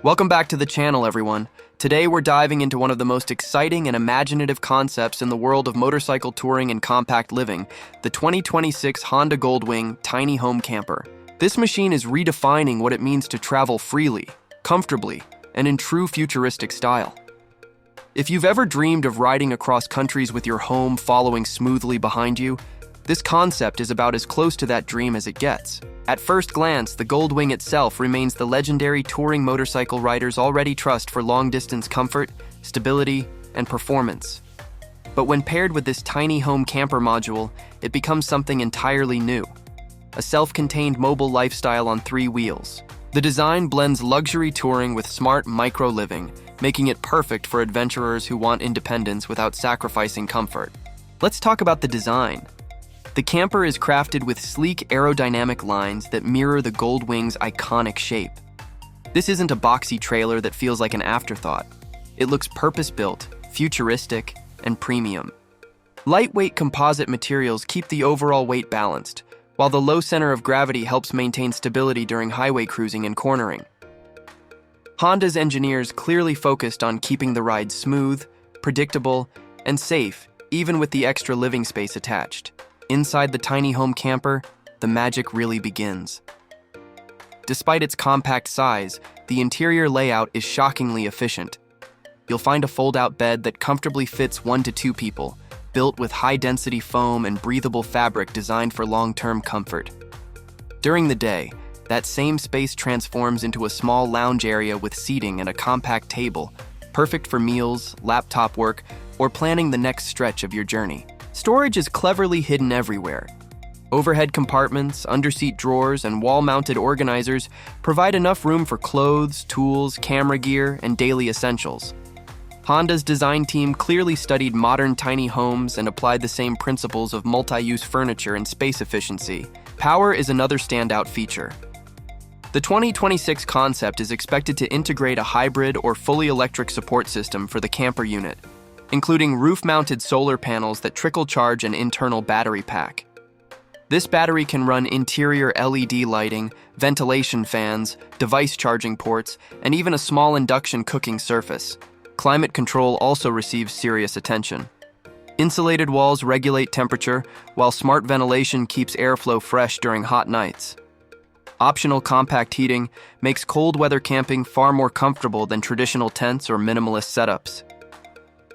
Welcome back to the channel, everyone. Today we're diving into one of the most exciting and imaginative concepts in the world of motorcycle touring and compact living, the 2026 Honda Goldwing Tiny Home Camper. This machine is redefining what it means to travel freely, comfortably, and in true futuristic style. If you've ever dreamed of riding across countries with your home following smoothly behind you, this concept is about as close to that dream as it gets. At first glance, the Goldwing itself remains the legendary touring motorcycle riders already trust for long-distance comfort, stability, and performance. But when paired with this tiny home camper module, it becomes something entirely new. A self-contained mobile lifestyle on 3 wheels. The design blends luxury touring with smart micro-living, making it perfect for adventurers who want independence without sacrificing comfort. Let's talk about the design. The camper is crafted with sleek aerodynamic lines that mirror the Goldwing's iconic shape. This isn't a boxy trailer that feels like an afterthought. It looks purpose-built, futuristic, and premium. Lightweight composite materials keep the overall weight balanced, while the low center of gravity helps maintain stability during highway cruising and cornering. Honda's engineers clearly focused on keeping the ride smooth, predictable, and safe, even with the extra living space attached. Inside the tiny home camper, the magic really begins. Despite its compact size, the interior layout is shockingly efficient. You'll find a fold-out bed that comfortably fits 1 to 2 people, built with high-density foam and breathable fabric designed for long-term comfort. During the day, that same space transforms into a small lounge area with seating and a compact table, perfect for meals, laptop work, or planning the next stretch of your journey. Storage is cleverly hidden everywhere. Overhead compartments, underseat drawers, and wall-mounted organizers provide enough room for clothes, tools, camera gear, and daily essentials. Honda's design team clearly studied modern tiny homes and applied the same principles of multi-use furniture and space efficiency. Power is another standout feature. The 2026 concept is expected to integrate a hybrid or fully electric support system for the camper unit, including roof-mounted solar panels that trickle charge an internal battery pack. This battery can run interior LED lighting, ventilation fans, device charging ports, and even a small induction cooking surface. Climate control also receives serious attention. Insulated walls regulate temperature, while smart ventilation keeps airflow fresh during hot nights. Optional compact heating makes cold weather camping far more comfortable than traditional tents or minimalist setups.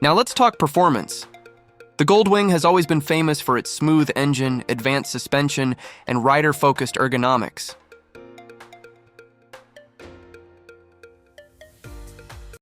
Now let's talk performance. The Goldwing has always been famous for its smooth engine, advanced suspension, and rider-focused ergonomics.